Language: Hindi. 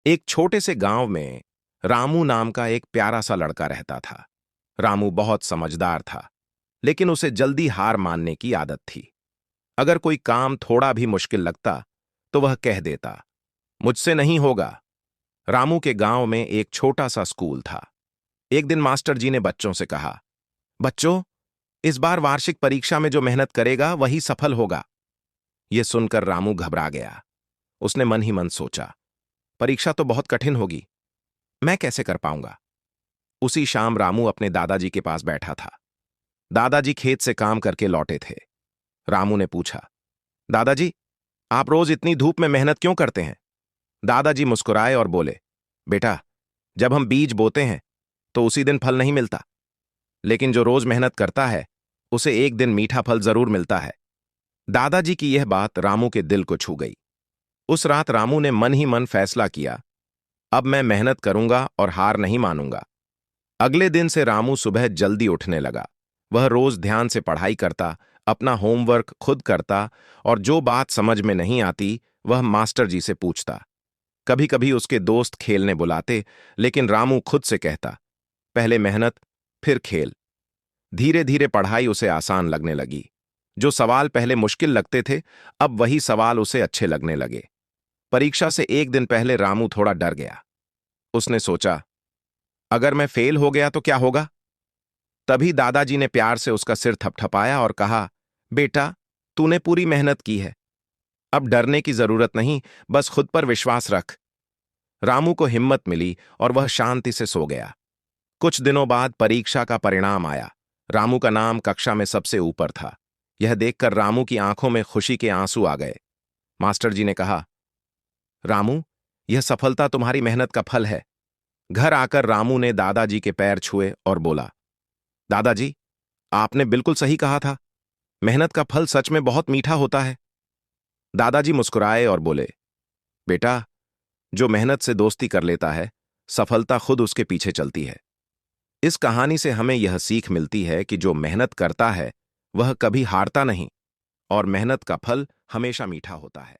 एक छोटे से गांव में रामू नाम का एक प्यारा सा लड़का रहता था। रामू बहुत समझदार था, लेकिन उसे जल्दी हार मानने की आदत थी। अगर कोई काम थोड़ा भी मुश्किल लगता तो वह कह देता, मुझसे नहीं होगा। रामू के गांव में एक छोटा सा स्कूल था। एक दिन मास्टर जी ने बच्चों से कहा, बच्चों, इस बार वार्षिक परीक्षा में जो मेहनत करेगा वही सफल होगा। यह सुनकर रामू घबरा गया। उसने मन ही मन सोचा, परीक्षा तो बहुत कठिन होगी, मैं कैसे कर पाऊंगा। उसी शाम रामू अपने दादाजी के पास बैठा था। दादाजी खेत से काम करके लौटे थे। रामू ने पूछा, दादाजी, आप रोज इतनी धूप में मेहनत क्यों करते हैं? दादाजी मुस्कुराए और बोले, बेटा, जब हम बीज बोते हैं तो उसी दिन फल नहीं मिलता, लेकिन जो रोज मेहनत करता है उसे एक दिन मीठा फल जरूर मिलता है। दादाजी की यह बात रामू के दिल को छू गई। उस रात रामू ने मन ही मन फैसला किया, अब मैं मेहनत करूंगा और हार नहीं मानूंगा। अगले दिन से रामू सुबह जल्दी उठने लगा। वह रोज ध्यान से पढ़ाई करता, अपना होमवर्क खुद करता और जो बात समझ में नहीं आती वह मास्टर जी से पूछता। कभी कभी उसके दोस्त खेलने बुलाते, लेकिन रामू खुद से कहता, पहले मेहनत फिर खेल। धीरे धीरे पढ़ाई उसे आसान लगने लगी। जो सवाल पहले मुश्किल लगते थे, अब वही सवाल उसे अच्छे लगने लगे। परीक्षा से एक दिन पहले रामू थोड़ा डर गया। उसने सोचा, अगर मैं फेल हो गया तो क्या होगा? तभी दादाजी ने प्यार से उसका सिर थपथपाया और कहा, बेटा, तूने पूरी मेहनत की है, अब डरने की जरूरत नहीं, बस खुद पर विश्वास रख। रामू को हिम्मत मिली और वह शांति से सो गया। कुछ दिनों बाद परीक्षा का परिणाम आया। रामू का नाम कक्षा में सबसे ऊपर था। यह देखकर रामू की आंखों में खुशी के आंसू आ गए। मास्टर जी ने कहा, रामू, यह सफलता तुम्हारी मेहनत का फल है। घर आकर रामू ने दादाजी के पैर छुए और बोला, दादाजी, आपने बिल्कुल सही कहा था, मेहनत का फल सच में बहुत मीठा होता है। दादाजी मुस्कुराए और बोले, बेटा, जो मेहनत से दोस्ती कर लेता है, सफलता खुद उसके पीछे चलती है। इस कहानी से हमें यह सीख मिलती है कि जो मेहनत करता है वह कभी हारता नहीं और मेहनत का फल हमेशा मीठा होता है।